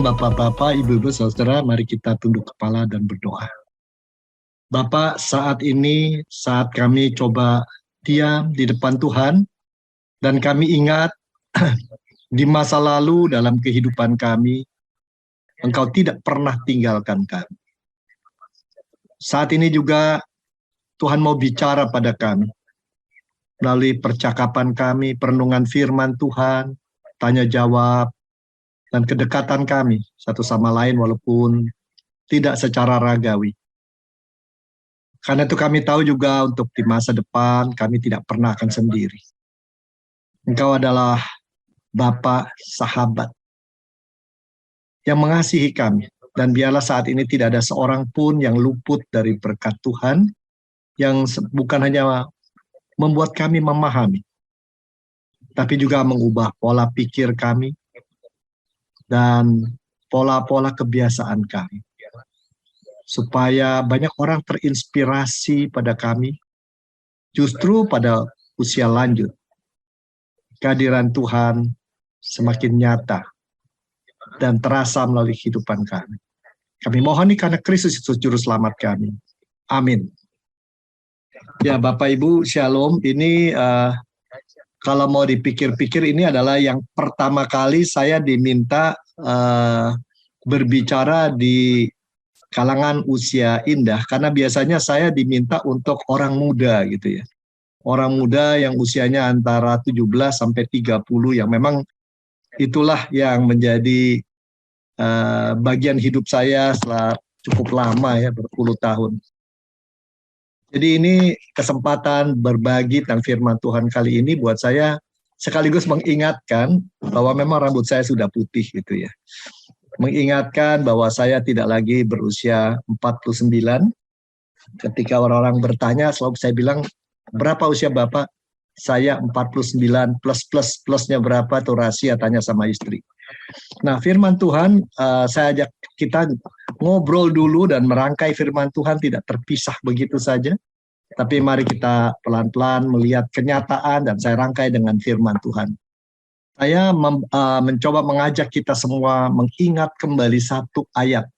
Shalom Bapak-Bapak, Ibu-Ibu, Saudara, mari kita tunduk kepala dan berdoa. Bapak, saat ini, saat kami coba diam di depan Tuhan, dan kami ingat di masa lalu dalam kehidupan kami, Engkau tidak pernah tinggalkan kami. Saat ini juga Tuhan mau bicara pada kami, melalui percakapan kami, perenungan firman Tuhan, tanya jawab, dan kedekatan kami satu sama lain walaupun tidak secara ragawi. Karena itu kami tahu juga untuk di masa depan kami tidak pernah akan sendiri. Engkau adalah Bapa sahabat yang mengasihi kami. Dan biarlah saat ini tidak ada seorang pun yang luput dari berkat Tuhan, yang bukan hanya membuat kami memahami, tapi juga mengubah pola pikir kami, dan pola-pola kebiasaan kami. Supaya banyak orang terinspirasi pada kami, justru pada usia lanjut. Kehadiran Tuhan semakin nyata dan terasa melalui kehidupan kami. Kami mohon ini karena Kristus itu Juru Selamat kami. Amin. Ya Bapak Ibu, Shalom. Ini kalau mau dipikir-pikir ini adalah yang pertama kali saya diminta berbicara di kalangan usia indah, karena biasanya saya diminta untuk orang muda gitu ya. Orang muda yang usianya antara 17 sampai 30 yang memang itulah yang menjadi bagian hidup saya setelah cukup lama ya, berpuluh tahun. Jadi ini kesempatan berbagi tentang firman Tuhan kali ini buat saya sekaligus mengingatkan bahwa memang rambut saya sudah putih gitu ya. Mengingatkan bahwa saya tidak lagi berusia 49. Ketika orang-orang bertanya, selalu saya bilang, berapa usia Bapak? Saya 49 plusnya berapa tuh rahasia, tanya sama istri. Nah firman Tuhan, saya ajak kita ngobrol dulu dan merangkai firman Tuhan tidak terpisah begitu saja. Tapi mari kita pelan-pelan melihat kenyataan dan saya rangkai dengan firman Tuhan. Saya mencoba mengajak kita semua mengingat kembali satu ayat.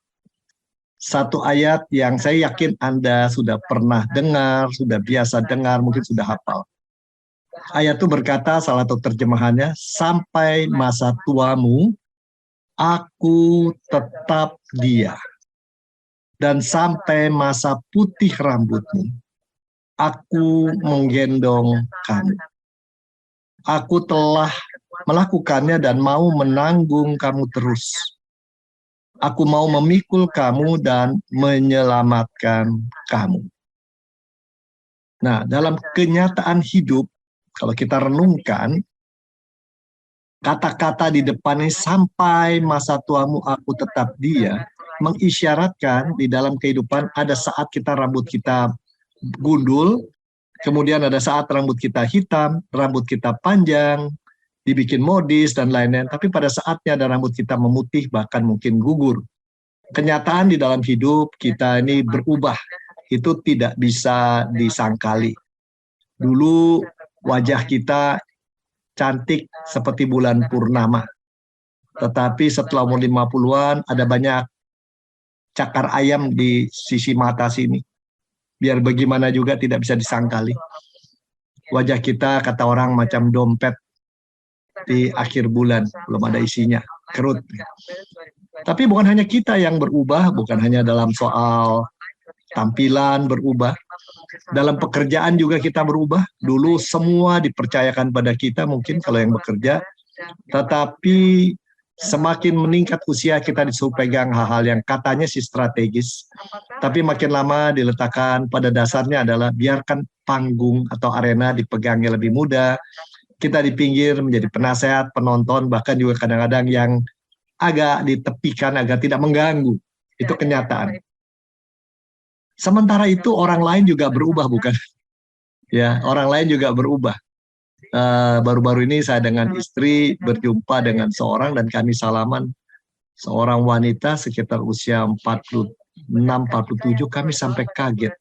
Satu ayat yang saya yakin Anda sudah pernah dengar, sudah biasa dengar, mungkin sudah hafal. Ayat itu berkata, salah satu terjemahannya, sampai masa tuamu, aku tetap dia. Dan sampai masa putih rambutmu, aku menggendong kamu. Aku telah melakukannya dan mau menanggung kamu terus. Aku mau memikul kamu dan menyelamatkan kamu. Nah, dalam kenyataan hidup, kalau kita renungkan, kata-kata di depan ini sampai masa tuamu aku tetap dia, mengisyaratkan di dalam kehidupan ada saat rambut kita gundul, kemudian ada saat rambut kita hitam, rambut kita panjang, dibikin modis dan lain-lain, tapi pada saatnya ada rambut kita memutih, bahkan mungkin gugur. Kenyataan di dalam hidup kita ini berubah, itu tidak bisa disangkali. Dulu wajah kita cantik seperti bulan purnama, tetapi setelah umur 50-an ada banyak cakar ayam di sisi mata sini. Biar bagaimana juga tidak bisa disangkali. Wajah kita, kata orang, macam dompet di akhir bulan, belum ada isinya, kerut. Tapi bukan hanya kita yang berubah, bukan hanya dalam soal tampilan berubah, dalam pekerjaan juga kita berubah. Dulu semua dipercayakan pada kita, mungkin kalau yang bekerja, tetapi semakin meningkat usia kita disuruh pegang hal-hal yang katanya sih strategis, tapi makin lama diletakkan pada dasarnya adalah biarkan panggung atau arena dipegangnya lebih mudah, kita di pinggir menjadi penasehat, penonton, bahkan juga kadang-kadang yang agak ditepikan agar tidak mengganggu. Itu kenyataan. Sementara itu orang lain juga berubah, bukan? Ya, orang lain juga berubah. Baru-baru ini saya dengan istri berjumpa dengan seorang dan kami salaman, seorang wanita sekitar usia 46-47, kami sampai kaget.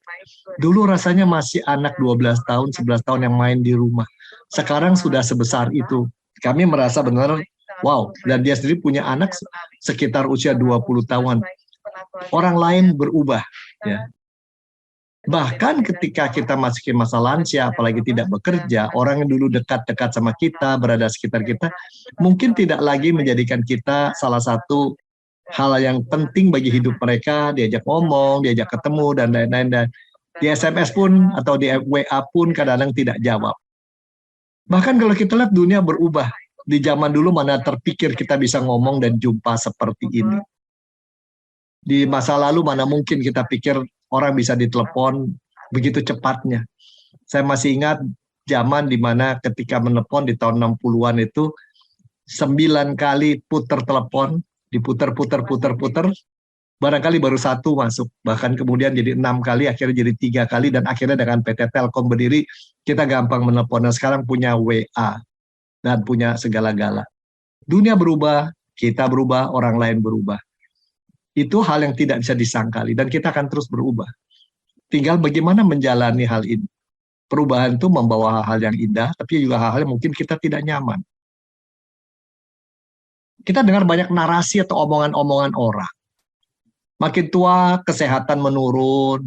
Dulu rasanya masih anak 12 tahun, 11 tahun yang main di rumah. Sekarang sudah sebesar itu. Kami merasa benar Wow, dan dia sendiri punya anak sekitar usia 20 tahun. Orang lain berubah, ya. Bahkan ketika kita masuki masa lansia, apalagi tidak bekerja, orang yang dulu dekat-dekat sama kita, berada sekitar kita, mungkin tidak lagi menjadikan kita salah satu hal yang penting bagi hidup mereka, diajak ngomong, diajak ketemu, dan lain-lain. Dan di SMS pun, atau di WA pun kadang-kadang tidak jawab. Bahkan kalau kita lihat dunia berubah, di zaman dulu mana terpikir kita bisa ngomong dan jumpa seperti ini. Di masa lalu mana mungkin kita pikir orang bisa ditelepon begitu cepatnya. Saya masih ingat zaman di mana ketika menelepon di tahun 60-an itu 9 kali putar telepon, diputar-putar, barangkali baru satu masuk. Bahkan kemudian jadi 6 kali, akhirnya jadi 3 kali, dan akhirnya dengan PT Telkom berdiri, kita gampang menelepon. Dan sekarang punya WA, dan punya segala-gala. Dunia berubah, kita berubah, orang lain berubah. Itu hal yang tidak bisa disangkali, dan kita akan terus berubah. Tinggal bagaimana menjalani hal ini. Perubahan itu membawa hal-hal yang indah, tapi juga hal-hal yang mungkin kita tidak nyaman. Kita dengar banyak narasi atau omongan-omongan orang. Makin tua, kesehatan menurun.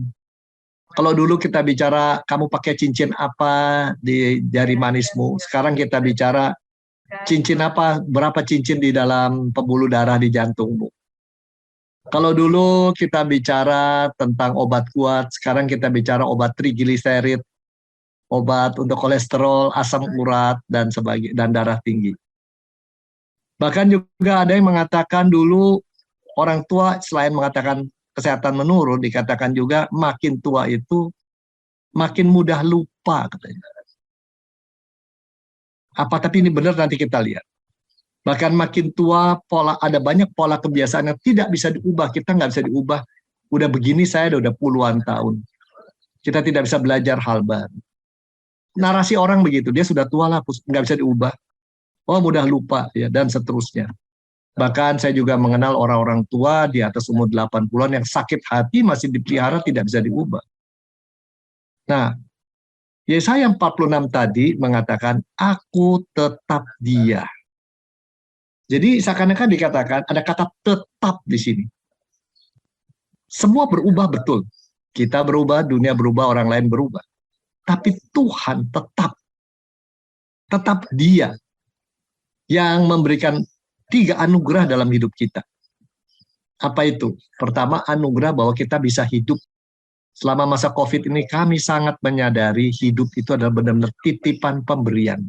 Kalau dulu kita bicara, kamu pakai cincin apa di jari manismu, sekarang kita bicara, cincin apa, berapa cincin di dalam pembuluh darah di jantungmu. Kalau dulu kita bicara tentang obat kuat, sekarang kita bicara obat trigliserid, obat untuk kolesterol, asam urat, dan sebagainya, dan darah tinggi. Bahkan juga ada yang mengatakan dulu orang tua selain mengatakan kesehatan menurun, dikatakan juga makin tua itu makin mudah lupa katanya. Apa tapi ini benar, nanti kita lihat. Bahkan makin tua, ada banyak pola kebiasaan yang tidak bisa diubah. Kita nggak bisa diubah. Udah begini saya udah puluhan tahun. Kita tidak bisa belajar hal baru. Narasi orang begitu, dia sudah tua lah, nggak bisa diubah. Oh mudah lupa, ya, dan seterusnya. Bahkan saya juga mengenal orang-orang tua di atas umur 80-an yang sakit hati masih dipelihara, tidak bisa diubah. Nah, Yesaya 46 tadi mengatakan, aku tetap dia. Jadi seakan-akan dikatakan ada kata tetap di sini. Semua berubah betul. Kita berubah, dunia berubah, orang lain berubah. Tapi Tuhan tetap dia yang memberikan 3 anugerah dalam hidup kita. Apa itu? Pertama, anugerah bahwa kita bisa hidup. Selama masa COVID ini kami sangat menyadari hidup itu adalah benar-benar titipan pemberian.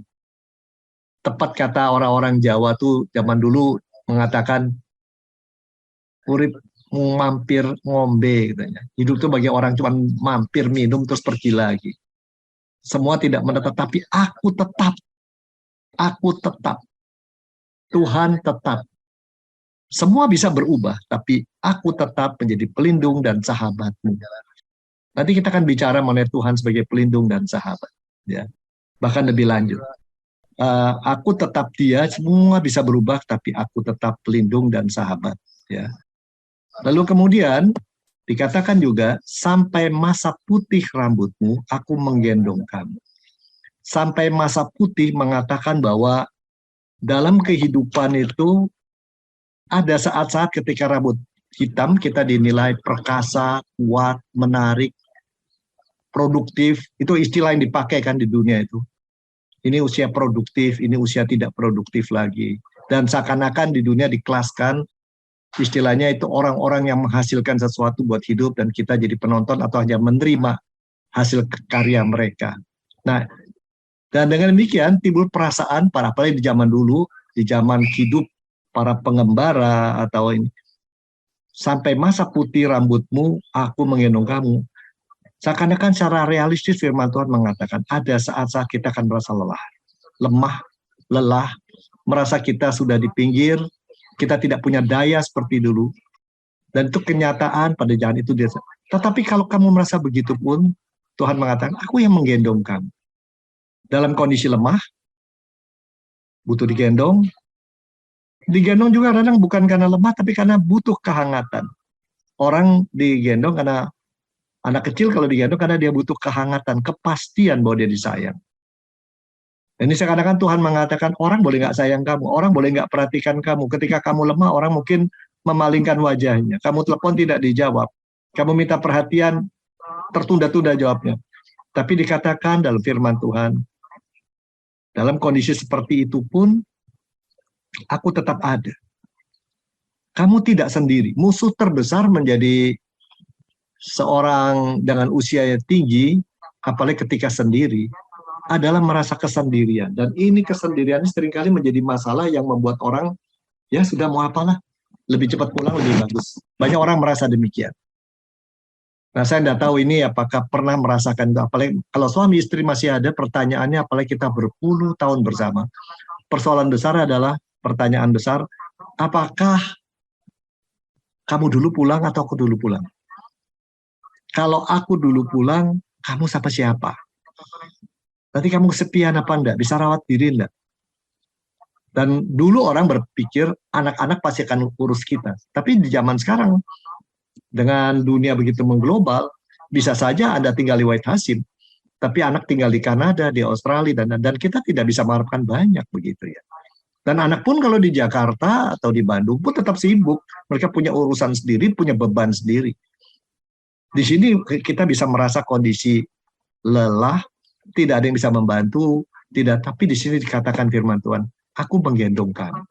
Tepat kata orang-orang Jawa tuh zaman dulu mengatakan urip mampir ngombe katanya. Hidup tuh bagi orang cuma mampir minum terus pergi lagi. Semua tidak menetap, tapi aku tetap. Tuhan tetap. Semua bisa berubah, tapi aku tetap menjadi pelindung dan sahabatmu. Nanti kita akan bicara mengenai Tuhan sebagai pelindung dan sahabat. Ya. Bahkan lebih lanjut. Aku tetap dia, semua bisa berubah, tapi aku tetap pelindung dan sahabat. Ya. Lalu kemudian dikatakan juga, sampai masa putih rambutmu, aku menggendong kamu. Sampai masa putih mengatakan bahwa dalam kehidupan itu ada saat-saat ketika rambut hitam kita dinilai perkasa, kuat, menarik, produktif. Itu istilah yang dipakai kan di dunia itu. Ini usia produktif, ini usia tidak produktif lagi. Dan seakan-akan di dunia dikelaskan, istilahnya itu orang-orang yang menghasilkan sesuatu buat hidup dan kita jadi penonton atau hanya menerima hasil karya mereka. Nah, dan dengan demikian timbul perasaan, apalagi di zaman dulu, di zaman hidup para pengembara atau ini, sampai masa putih rambutmu, aku menggendong kamu. Seakan-akan secara realistis firman Tuhan mengatakan ada saat-saat kita akan merasa lemah, lelah, merasa kita sudah di pinggir, kita tidak punya daya seperti dulu. Dan itu kenyataan pada zaman itu dia. Tetapi kalau kamu merasa begitu pun, Tuhan mengatakan, aku yang menggendong kamu. Dalam kondisi lemah, butuh digendong. Digendong juga kadang bukan karena lemah, tapi karena butuh kehangatan. Orang digendong karena anak kecil kalau digendong karena dia butuh kehangatan, kepastian bahwa dia disayang. Ini seakan-akan Tuhan mengatakan orang boleh nggak sayang kamu, orang boleh nggak perhatikan kamu. Ketika kamu lemah, orang mungkin memalingkan wajahnya. Kamu telepon tidak dijawab. Kamu minta perhatian, tertunda-tunda jawabnya. Tapi dikatakan dalam firman Tuhan, dalam kondisi seperti itu pun, aku tetap ada. Kamu tidak sendiri. Musuh terbesar menjadi seorang dengan usia yang tinggi, apalagi ketika sendiri, adalah merasa kesendirian. Dan ini kesendirian seringkali menjadi masalah yang membuat orang, ya sudah mau apalah, lebih cepat pulang lebih bagus. Banyak orang merasa demikian. Nah, saya tidak tahu ini apakah pernah merasakan, apalagi kalau suami istri masih ada, pertanyaannya apalagi kita berpuluh tahun bersama. Persoalan besar adalah, pertanyaan besar, apakah kamu dulu pulang atau aku dulu pulang? Kalau aku dulu pulang, kamu siapa? Nanti kamu kesepian apa enggak? Bisa rawat diri enggak? Dan dulu orang berpikir anak-anak pasti akan urus kita. Tapi di zaman sekarang, dengan dunia begitu mengglobal, bisa saja Anda tinggal di White Hasim, tapi anak tinggal di Kanada, di Australia, dan kita tidak bisa mengharapkan banyak begitu ya. Dan anak pun kalau di Jakarta atau di Bandung pun tetap sibuk. Mereka punya urusan sendiri, punya beban sendiri. Di sini kita bisa merasa kondisi lelah, tidak ada yang bisa membantu, tidak. Tapi di sini dikatakan firman Tuhan, aku menggendong kamu.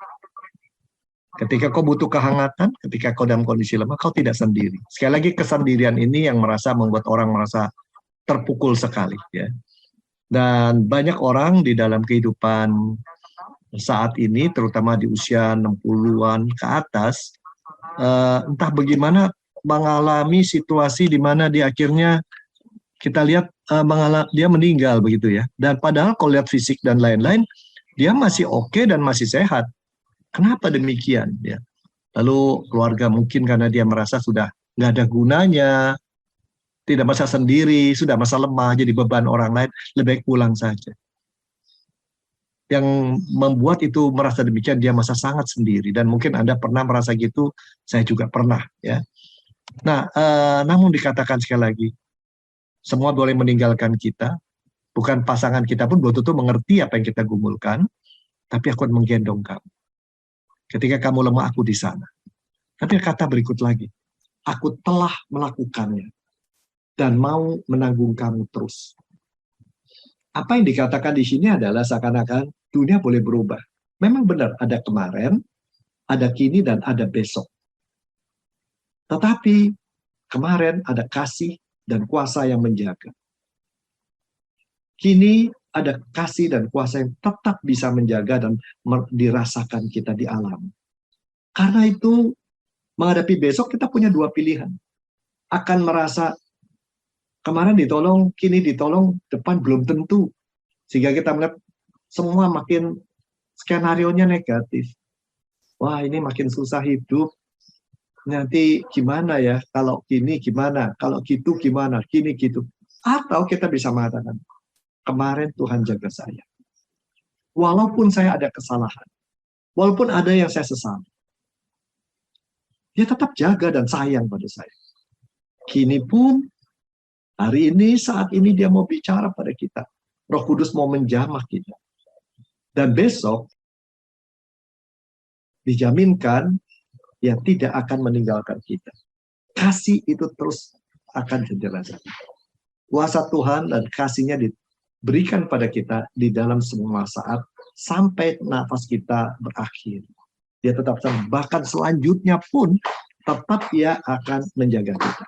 Ketika kau butuh kehangatan, ketika kau dalam kondisi lemah, kau tidak sendiri. Sekali lagi kesendirian ini yang membuat orang merasa terpukul sekali. Ya. Dan banyak orang di dalam kehidupan saat ini, terutama di usia 60-an ke atas, entah bagaimana mengalami situasi di mana dia akhirnya kita lihat dia meninggal begitu ya. Dan padahal kalau lihat fisik dan lain-lain, dia masih oke dan masih sehat. Kenapa demikian? Ya. Lalu keluarga mungkin karena dia merasa sudah nggak ada gunanya, tidak masa sendiri, sudah masa lemah, jadi beban orang lain, lebih baik pulang saja. Yang membuat itu merasa demikian, dia masa sangat sendiri. Dan mungkin Anda pernah merasa gitu, saya juga pernah. Ya. Nah, namun dikatakan sekali lagi, semua boleh meninggalkan kita, bukan pasangan kita pun belum tentu mengerti apa yang kita gumulkan, tapi aku akan menggendong kamu. Ketika kamu lemah, aku di sana. Tapi kata berikut lagi, aku telah melakukannya dan mau menanggung kamu terus. Apa yang dikatakan di sini adalah seakan-akan dunia boleh berubah. Memang benar, ada kemarin, ada kini, dan ada besok. Tetapi kemarin ada kasih dan kuasa yang menjaga. Kini ada kasih dan kuasa yang tetap bisa menjaga dan dirasakan kita di alam. Karena itu, menghadapi besok kita punya dua pilihan. Akan merasa kemarin ditolong, kini ditolong, depan belum tentu. Sehingga kita melihat semua makin skenario-nya negatif. Wah, ini makin susah hidup. Nanti gimana ya? Kalau gini gimana? Kalau gitu gimana? Gini gitu. Atau kita bisa mengatakan, kemarin Tuhan jaga saya. Walaupun saya ada kesalahan, walaupun ada yang saya sesali, dia tetap jaga dan sayang pada saya. Kini pun, hari ini, saat ini dia mau bicara pada kita. Roh Kudus mau menjamah kita. Dan besok, dijaminkan, dia tidak akan meninggalkan kita. Kasih itu terus akan dirasakan. Kuasa Tuhan dan kasih-Nya diberikan pada kita di dalam semua saat sampai nafas kita berakhir. Dia tetap sama. Bahkan selanjutnya pun tetap dia akan menjaga kita.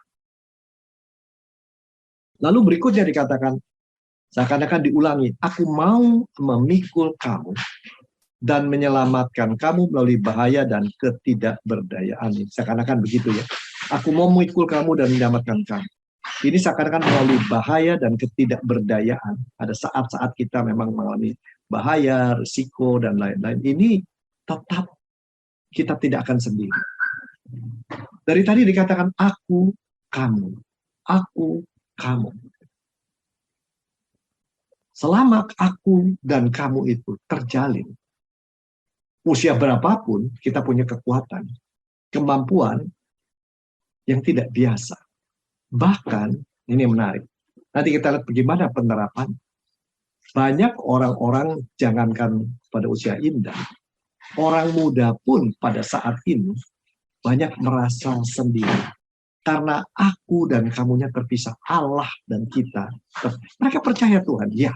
Lalu berikutnya dikatakan, seakan-akan diulangi, aku mau memikul kamu dan menyelamatkan kamu melalui bahaya dan ketidakberdayaan. Seakan-akan begitu ya. Aku mau memikul kamu dan menyelamatkan kamu. Ini seakan-akan melalui bahaya dan ketidakberdayaan. Ada saat-saat kita memang mengalami bahaya, risiko, dan lain-lain. Ini tetap kita tidak akan sendiri. Dari tadi dikatakan aku, kamu. Aku, kamu. Selama aku dan kamu itu terjalin, usia berapapun kita punya kekuatan, kemampuan yang tidak biasa. Bahkan, ini menarik, nanti kita lihat bagaimana penerapan. Banyak orang-orang, jangankan pada usia indah, orang muda pun pada saat ini banyak merasa sendiri. Karena aku dan kamunya terpisah, Allah dan kita. Mereka percaya Tuhan, ya.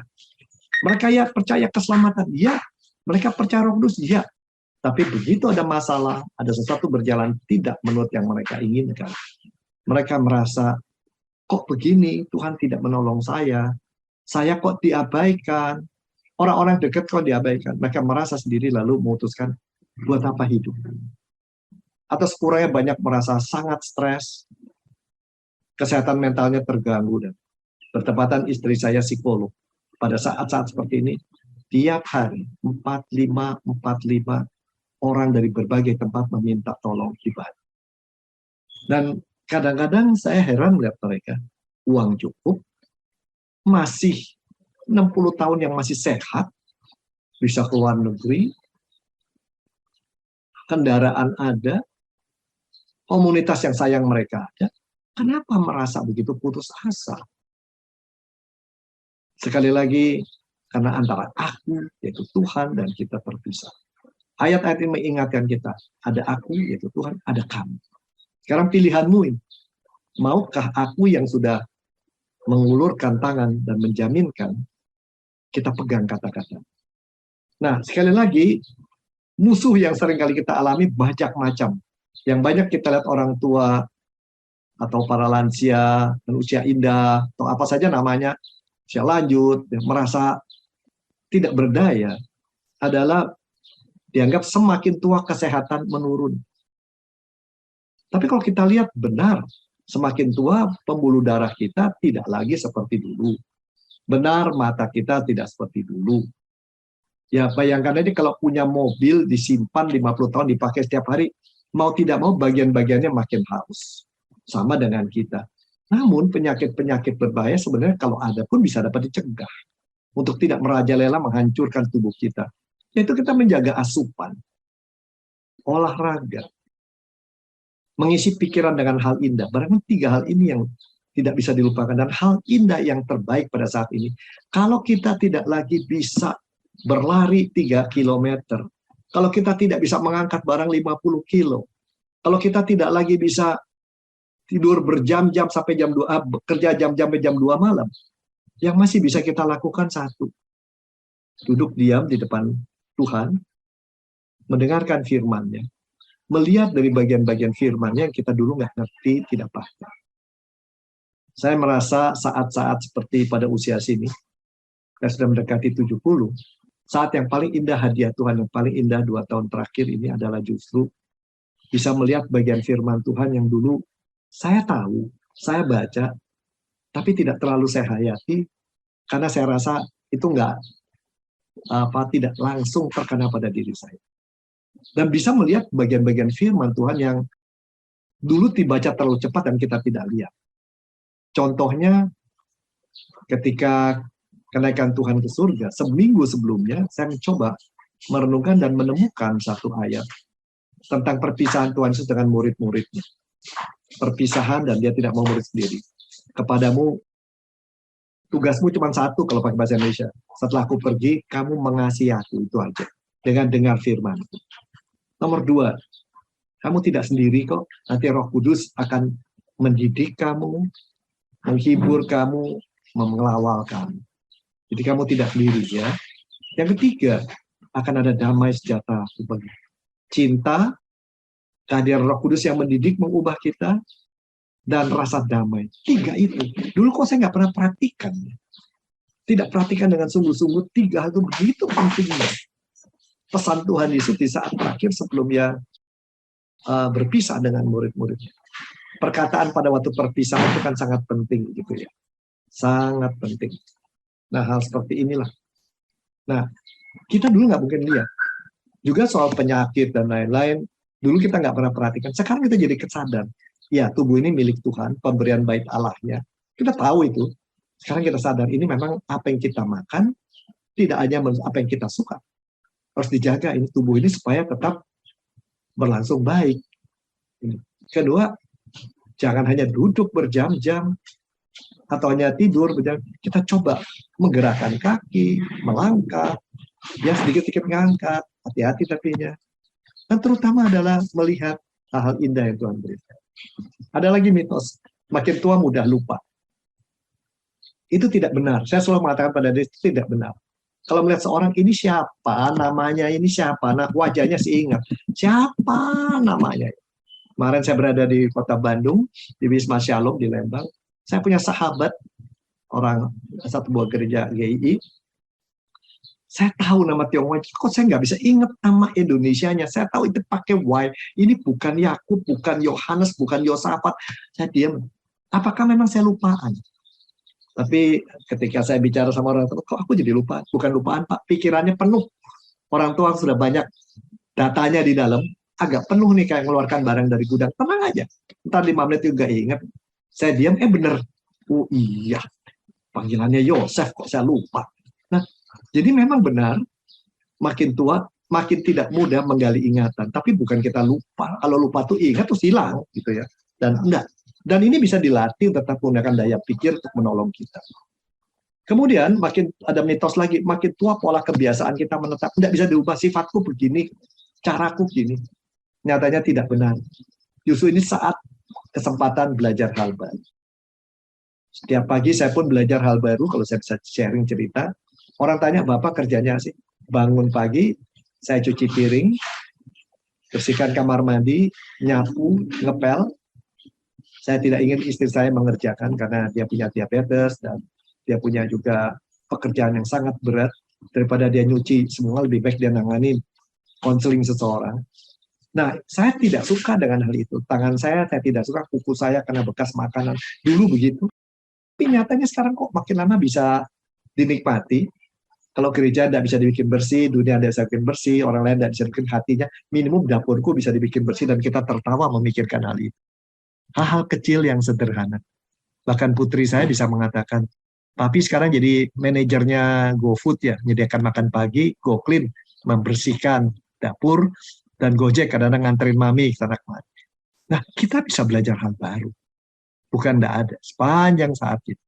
Mereka ya percaya keselamatan, ya. Mereka percaya Roh Kudus, ya. Tapi begitu ada masalah, ada sesuatu berjalan tidak menurut yang mereka inginkan. Mereka merasa, kok begini, Tuhan tidak menolong saya kok diabaikan, orang-orang dekat kok diabaikan. Mereka merasa sendiri lalu memutuskan, buat apa hidup? Atau sekurangnya banyak merasa sangat stres, kesehatan mentalnya terganggu, dan bertepatan istri saya psikolog. Pada saat-saat seperti ini, tiap hari 45 orang dari berbagai tempat meminta tolong ibadah. Dan kadang-kadang saya heran melihat mereka, uang cukup, masih 60 tahun yang masih sehat, bisa ke luar negeri, kendaraan ada, komunitas yang sayang mereka ada. Kenapa merasa begitu putus asa? Sekali lagi, karena antara aku, yaitu Tuhan, dan kita terpisah. Ayat-ayat ini mengingatkan kita, ada aku, yaitu Tuhan, ada kamu. Sekarang pilihanmu ini, maukah aku yang sudah mengulurkan tangan dan menjaminkan, kita pegang kata-kata. Nah, sekali lagi, musuh yang sering kali kita alami banyak macam. Yang banyak kita lihat orang tua, atau para lansia, dan usia indah, atau apa saja namanya, usia lanjut, yang merasa tidak berdaya, adalah dianggap semakin tua kesehatan menurun. Tapi kalau kita lihat benar, semakin tua pembuluh darah kita tidak lagi seperti dulu. Benar, mata kita tidak seperti dulu. Ya bayangkan aja kalau punya mobil disimpan 50 tahun dipakai setiap hari, mau tidak mau bagian-bagiannya makin haus. Sama dengan kita. Namun penyakit-penyakit berbahaya sebenarnya kalau ada pun bisa dapat dicegah. Untuk tidak merajalela menghancurkan tubuh kita. Yaitu kita menjaga asupan, olahraga, mengisi pikiran dengan hal indah. Barangkali 3 hal ini yang tidak bisa dilupakan. Dan hal indah yang terbaik pada saat ini, kalau kita tidak lagi bisa berlari 3 kilometer, kalau kita tidak bisa mengangkat barang 50 kilo, kalau kita tidak lagi bisa tidur berjam-jam sampai jam 2, bekerja jam-jam sampai jam 2 malam, yang masih bisa kita lakukan satu, duduk diam di depan Tuhan, mendengarkan firman-Nya, melihat dari bagian-bagian firman-Nya yang kita dulu nggak ngerti, tidak paham. Saya merasa saat-saat seperti pada usia sini, saya sudah mendekati 70, saat yang paling indah hadiah Tuhan, yang paling indah 2 tahun terakhir ini adalah justru bisa melihat bagian firman Tuhan yang dulu saya tahu, saya baca, tapi tidak terlalu saya hayati, karena saya rasa itu tidak langsung terkena pada diri saya. Dan bisa melihat bagian-bagian firman Tuhan yang dulu dibaca terlalu cepat dan kita tidak lihat. Contohnya, ketika kenaikan Tuhan ke surga, seminggu sebelumnya saya mencoba merenungkan dan menemukan satu ayat tentang perpisahan Tuhan Yesus dengan murid-muridnya. Perpisahan dan dia tidak mau murid sendiri. Kepadamu, tugasmu cuma satu kalau pakai bahasa Indonesia. Setelah aku pergi, kamu mengasihi aku, itu aja. Dengan dengar firman. Nomor 2, kamu tidak sendiri kok. Nanti Roh Kudus akan mendidik kamu, menghibur kamu, mengawal kamu. Jadi kamu tidak sendiri ya. Yang ketiga, akan ada damai sejahtera. Cinta, kehadiran Roh Kudus yang mendidik, mengubah kita, dan rasa damai. 3 itu. Dulu kok saya nggak pernah perhatikan. Tidak perhatikan dengan sungguh-sungguh 3 hal itu begitu pentingnya. Pesan Tuhan Yesus di saat terakhir sebelum dia berpisah dengan murid-muridnya. Perkataan pada waktu perpisahan itu kan sangat penting gitu ya. Sangat penting. Nah, hal seperti inilah. Nah, kita dulu nggak mungkin lihat. Juga soal penyakit dan lain-lain, dulu kita nggak pernah perhatikan. Sekarang kita jadi kesadar. Ya, tubuh ini milik Tuhan, pemberian baik Allahnya. Kita tahu itu. Sekarang kita sadar, ini memang apa yang kita makan, tidak hanya apa yang kita suka. Harus dijaga ini tubuh ini supaya tetap berlangsung baik. Kedua, jangan hanya duduk berjam-jam, atau hanya tidur, kita coba menggerakkan kaki, melangkah, ya sedikit-sedikit ngangkat, hati-hati tapinya. Dan terutama adalah melihat hal-hal indah yang Tuhan berikan. Ada lagi mitos, makin tua mudah lupa. Itu tidak benar. Saya selalu mengatakan pada diri itu tidak benar. Kalau melihat seorang ini siapa, namanya ini siapa, nah wajahnya sih ingat. Siapa namanya? Kemarin saya berada di kota Bandung, di Wisma Shalom di Lembang. Saya punya sahabat, orang satu buah gereja GII. Saya tahu nama Tionghoa, kok saya nggak bisa ingat nama Indonesianya. Saya tahu itu pakai Y. Ini bukan Yakub, bukan Yohanes, bukan Yosafat. Saya diam. Apakah memang saya lupaan? Tapi ketika saya bicara sama orang tua, kok aku jadi lupa? Bukan lupaan, Pak. Pikirannya penuh. Orang tua sudah banyak datanya di dalam. Agak penuh nih kayak mengeluarkan barang dari gudang. Tenang aja. Ntar 5 menit juga ingat. Saya diam, bener. Oh iya. Panggilannya Yosef, kok saya lupa. Nah, jadi memang benar, makin tua, makin tidak mudah menggali ingatan. Tapi bukan kita lupa. Kalau lupa tuh ingat, tuh hilang. Gitu ya. Dan enggak. Dan ini bisa dilatih tetap menggunakan daya pikir untuk menolong kita. Kemudian makin ada mitos lagi, makin tua pola kebiasaan kita menetap. Tidak bisa diubah, sifatku begini, caraku begini. Nyatanya tidak benar. Justru ini saat kesempatan belajar hal baru. Setiap pagi saya pun belajar hal baru, kalau saya bisa sharing cerita. Orang tanya, Bapak kerjanya sih? Bangun pagi, saya cuci piring, bersihkan kamar mandi, nyapu, ngepel. Saya tidak ingin istri saya mengerjakan karena dia punya diabetes dan dia punya juga pekerjaan yang sangat berat. Daripada dia nyuci semua, lebih baik dia nanganin konseling seseorang. Nah, saya tidak suka dengan hal itu. Tangan saya tidak suka, kuku saya kena bekas makanan. Dulu begitu. Tapi nyatanya sekarang kok makin lama bisa dinikmati. Kalau gereja tidak bisa dibikin bersih, dunia tidak bisa dibikin bersih, orang lain tidak bisa dibikin hatinya, minimum dapurku bisa dibikin bersih dan kita tertawa memikirkan hal itu. Hal-hal kecil yang sederhana. Bahkan putri saya bisa mengatakan, Papi sekarang jadi manajernya GoFood ya, menyediakan makan pagi, GoClean, membersihkan dapur, dan Gojek kadang-kadang nganterin mami ke sana kemari. Nah, kita bisa belajar hal baru. Bukan tidak ada, sepanjang saat itu.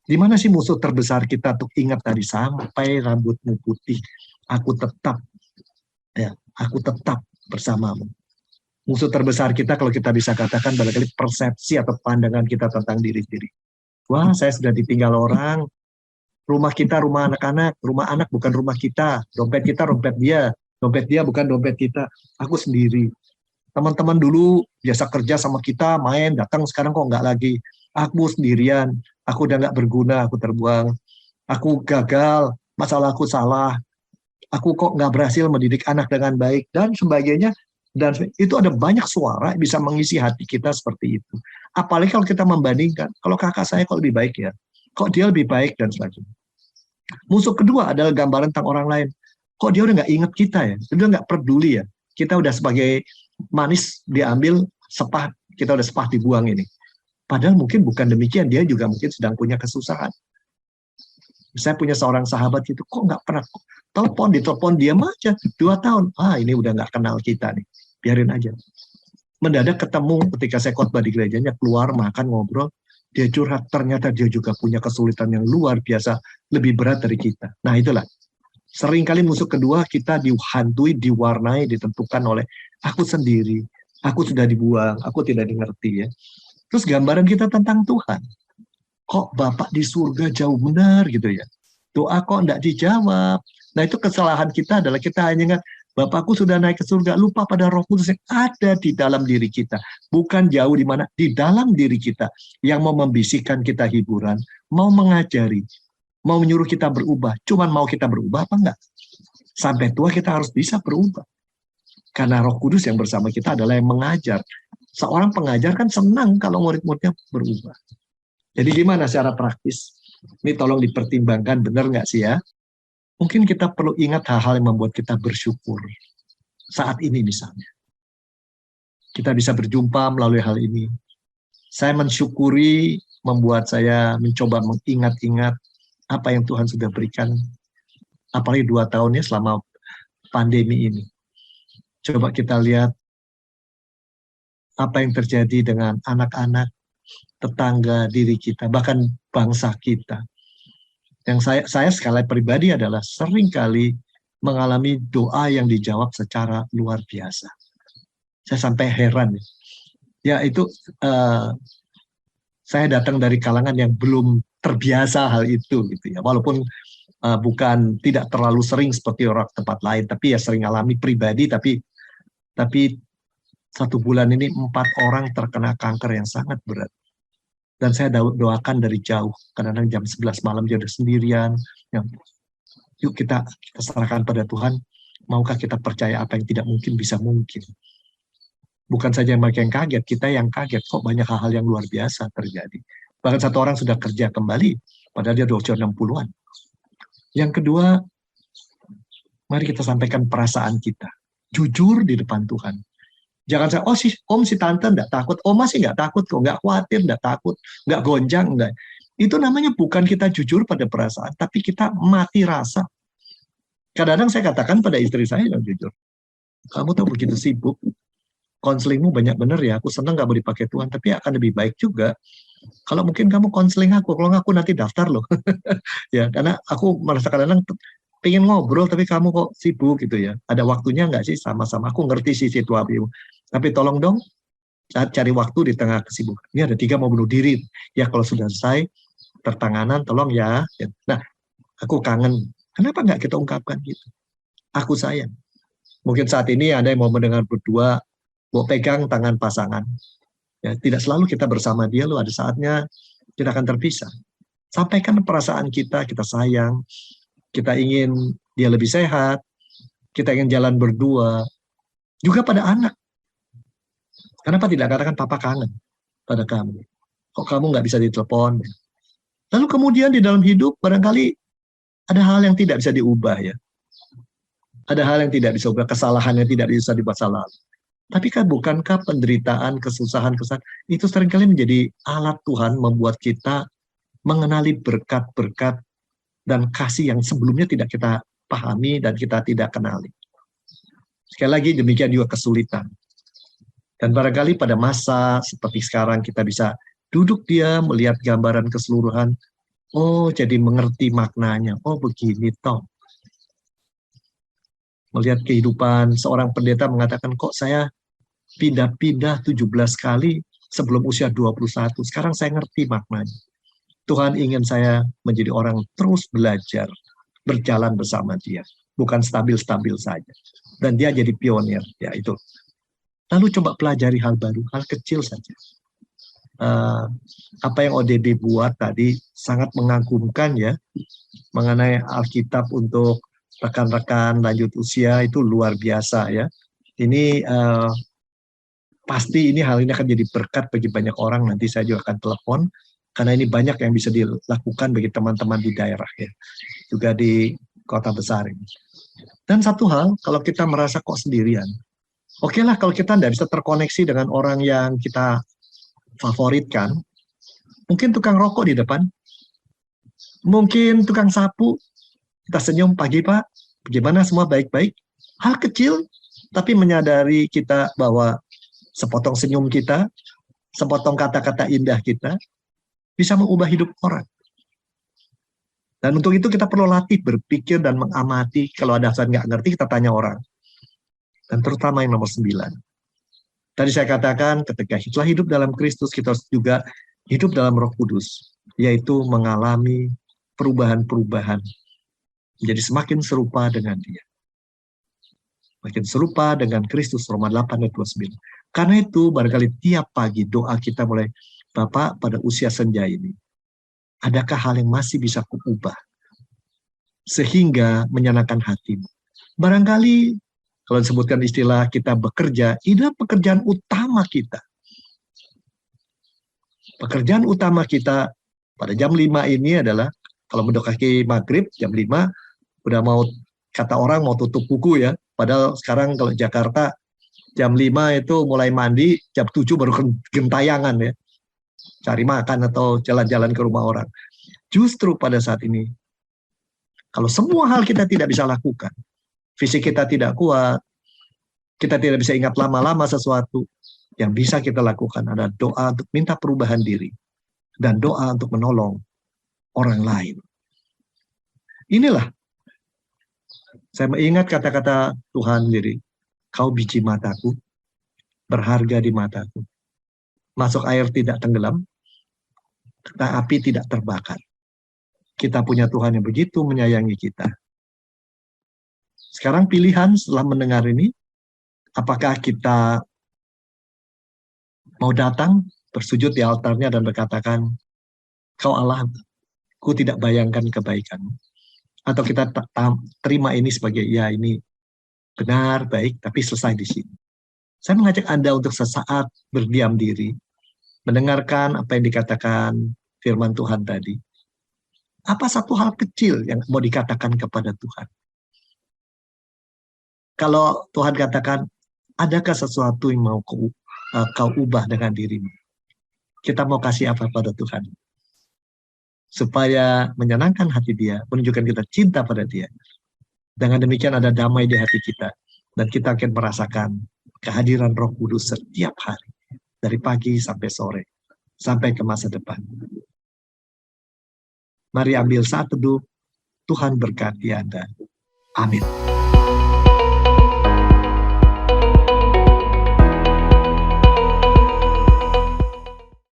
Di mana sih musuh terbesar kita untuk ingat tadi, sampai rambutmu putih, aku tetap bersamamu. Musuh terbesar kita kalau kita bisa katakan barangkali persepsi atau pandangan kita tentang diri sendiri. Wah, saya sudah ditinggal orang. Rumah kita rumah anak-anak, rumah anak bukan rumah kita. Dompet kita dompet dia bukan dompet kita. Aku sendiri. Teman-teman dulu biasa kerja sama kita, main, datang, sekarang kok nggak lagi. Aku sendirian, aku udah nggak berguna, aku terbuang. Aku gagal, masalah aku salah. Aku kok nggak berhasil mendidik anak dengan baik, dan sebagainya. Dan itu ada banyak suara yang bisa mengisi hati kita seperti itu. Apalagi kalau kita membandingkan, kalau kakak saya kok lebih baik ya, kok dia lebih baik dan sebagainya. Musuh kedua adalah gambaran tentang orang lain. Kok dia udah nggak ingat kita ya, dia udah nggak peduli ya. Kita udah sebagai manis diambil, sepah, kita udah sepah dibuang ini. Padahal mungkin bukan demikian, dia juga mungkin sedang punya kesusahan. Saya punya seorang sahabat itu, kok nggak pernah ditelepon diam aja, 2 tahun. Ini udah nggak kenal kita nih. Biarin aja. Mendadak ketemu ketika saya khotbah di gerejanya, keluar makan ngobrol, dia curhat, ternyata dia juga punya kesulitan yang luar biasa, lebih berat dari kita. Nah itulah, seringkali musuh kedua kita dihantui, diwarnai, ditentukan oleh aku sendiri, aku sudah dibuang, aku tidak dimengerti ya. Terus gambaran kita tentang Tuhan, kok Bapak di surga jauh benar gitu ya, doa kok enggak dijawab. Nah itu kesalahan kita adalah kita hanya ingat Bapakku sudah naik ke surga, lupa pada Roh Kudus yang ada di dalam diri kita. Bukan jauh di mana, di dalam diri kita yang mau membisikkan kita hiburan, mau mengajari, mau menyuruh kita berubah. Cuman mau kita berubah apa enggak? Sampai tua kita harus bisa berubah. Karena Roh Kudus yang bersama kita adalah yang mengajar. Seorang pengajar kan senang kalau murid-muridnya berubah. Jadi gimana secara praktis? Ini tolong dipertimbangkan, benar nggak sih ya? Mungkin kita perlu ingat hal-hal yang membuat kita bersyukur. Saat ini misalnya. Kita bisa berjumpa melalui hal ini. Saya mensyukuri, membuat saya mencoba mengingat-ingat apa yang Tuhan sudah berikan. Apalagi 2 tahunnya selama pandemi ini. Coba kita lihat apa yang terjadi dengan anak-anak. tetangga diri kita, bahkan bangsa kita. Yang saya sekali pribadi adalah seringkali mengalami doa yang dijawab secara luar biasa. Saya sampai heran. Ya itu saya datang dari kalangan yang belum terbiasa hal itu gitu ya. Walaupun bukan tidak terlalu sering seperti orang tempat lain, tapi ya sering alami pribadi. Tapi 1 bulan ini 4 orang terkena kanker yang sangat berat. Dan saya doakan dari jauh. Kadang-kadang jam 11 malam dia udah sendirian. Ya, yuk kita serahkan pada Tuhan. Maukah kita percaya apa yang tidak mungkin bisa mungkin? Bukan saja mereka yang kaget, kita yang kaget. Kok banyak hal-hal yang luar biasa terjadi. Bahkan 1 orang sudah kerja kembali, padahal dia udah usia 60-an. Yang kedua, mari kita sampaikan perasaan kita. Jujur di depan Tuhan. Jangan saya, om si tante enggak takut, oma sih enggak takut kok, enggak khawatir, enggak takut, enggak gonjang, enggak. Itu namanya bukan kita jujur pada perasaan, tapi kita mati rasa. Kadang-kadang saya katakan pada istri saya yang jujur, kamu tuh begitu sibuk, konselingmu banyak bener ya, aku seneng gak mau dipakai Tuhan, tapi akan lebih baik juga kalau mungkin kamu konseling aku, kalau aku nanti daftar loh. Ya, karena aku merasa kadang-kadang pengen ngobrol, tapi kamu kok sibuk gitu ya. Ada waktunya nggak sih sama-sama? Aku ngerti sih situasimu. Tapi tolong dong, cari waktu di tengah kesibukan. Ini ada 3 mau bunuh diri. Ya kalau sudah selesai, pertanganan tolong ya. Nah, aku kangen. Kenapa nggak kita ungkapkan gitu? Aku sayang. Mungkin saat ini ada yang mau mendengar berdua, mau pegang tangan pasangan. Ya, tidak selalu kita bersama dia, loh ada saatnya kita akan terpisah. Sampaikan perasaan kita sayang, kita ingin dia lebih sehat, kita ingin jalan berdua, juga pada anak. Kenapa tidak katakan papa kangen pada kamu? Kok kamu nggak bisa ditelepon? Lalu kemudian di dalam hidup barangkali ada hal yang tidak bisa diubah ya. Ada hal yang tidak bisa diubah, kesalahan yang tidak bisa dibuat salah. Tapi kan bukankah penderitaan, kesusahan itu seringkali menjadi alat Tuhan membuat kita mengenali berkat-berkat dan kasih yang sebelumnya tidak kita pahami dan kita tidak kenali. Sekali lagi demikian juga kesulitan. Dan barangkali pada masa seperti sekarang kita bisa duduk dia melihat gambaran keseluruhan. Oh, jadi mengerti maknanya. Oh, begini toh. Melihat kehidupan seorang pendeta mengatakan, kok saya pindah-pindah 17 kali sebelum usia 21. Sekarang saya ngerti maknanya. Tuhan ingin saya menjadi orang terus belajar, berjalan bersama dia. Bukan stabil-stabil saja. Dan dia jadi pionir, ya itu. Lalu coba pelajari hal baru, hal kecil saja. Apa yang ODB buat tadi sangat mengagumkan ya, mengenai Alkitab untuk rekan-rekan lanjut usia itu luar biasa ya. Ini pasti hal ini akan jadi berkat bagi banyak orang. Nanti saya juga akan telepon, karena ini banyak yang bisa dilakukan bagi teman-teman di daerah ya, juga di kota besar ini. Dan satu hal, kalau kita merasa kok sendirian, oke lah kalau kita tidak bisa terkoneksi dengan orang yang kita favoritkan, mungkin tukang rokok di depan, mungkin tukang sapu, kita senyum, pagi Pak, bagaimana semua baik-baik, hal kecil, tapi menyadari kita bahwa sepotong senyum kita, sepotong kata-kata indah kita, bisa mengubah hidup orang. Dan untuk itu kita perlu latih berpikir dan mengamati. Kalau ada saat nggak ngerti, kita tanya orang. Dan terutama yang nomor 9. Tadi saya katakan, ketika kita hidup dalam Kristus, kita harus juga hidup dalam Roh Kudus, yaitu mengalami perubahan-perubahan, menjadi semakin serupa dengan Dia. Makin serupa dengan Kristus, Roma 8 ayat 29. Karena itu, barangkali tiap pagi doa kita mulai, Bapak, pada usia senja ini, adakah hal yang masih bisa kuubah sehingga menyenangkan hatimu? Barangkali kalau disebutkan istilah kita bekerja, ini adalah pekerjaan utama kita. Pekerjaan utama kita pada jam 5 ini adalah, kalau mendekati maghrib, jam 5, udah mau, kata orang mau tutup buku ya, padahal sekarang kalau Jakarta, jam 5 itu mulai mandi, jam 7 baru gentayangan ya. Cari makan atau jalan-jalan ke rumah orang. Justru pada saat ini, kalau semua hal kita tidak bisa lakukan, fisik kita tidak kuat, kita tidak bisa ingat lama-lama sesuatu, Yang bisa kita lakukan adalah doa untuk minta perubahan diri dan doa untuk menolong orang lain. Inilah, saya mengingat kata-kata Tuhan sendiri, kau biji mataku, berharga di mataku. Masuk air tidak tenggelam, kena api tidak terbakar. Kita punya Tuhan yang begitu menyayangi kita. Sekarang pilihan setelah mendengar ini, apakah kita mau datang, bersujud di altarnya dan berkatakan, kau Allah, ku tidak bayangkan kebaikan. Atau kita terima ini sebagai, ya ini benar, baik, tapi selesai di sini. Saya mengajak Anda untuk sesaat berdiam diri, mendengarkan apa yang dikatakan firman Tuhan tadi. Apa satu hal kecil yang mau dikatakan kepada Tuhan? Kalau Tuhan katakan, adakah sesuatu yang mau kau ubah dengan dirimu? Kita mau kasih apa pada Tuhan? Supaya menyenangkan hati dia, menunjukkan kita cinta pada dia. Dengan demikian ada damai di hati kita. Dan kita akan merasakan kehadiran Roh Kudus setiap hari. Dari pagi sampai sore. Sampai ke masa depan. Mari ambil saat teduh. Tuhan berkati Anda. Amin.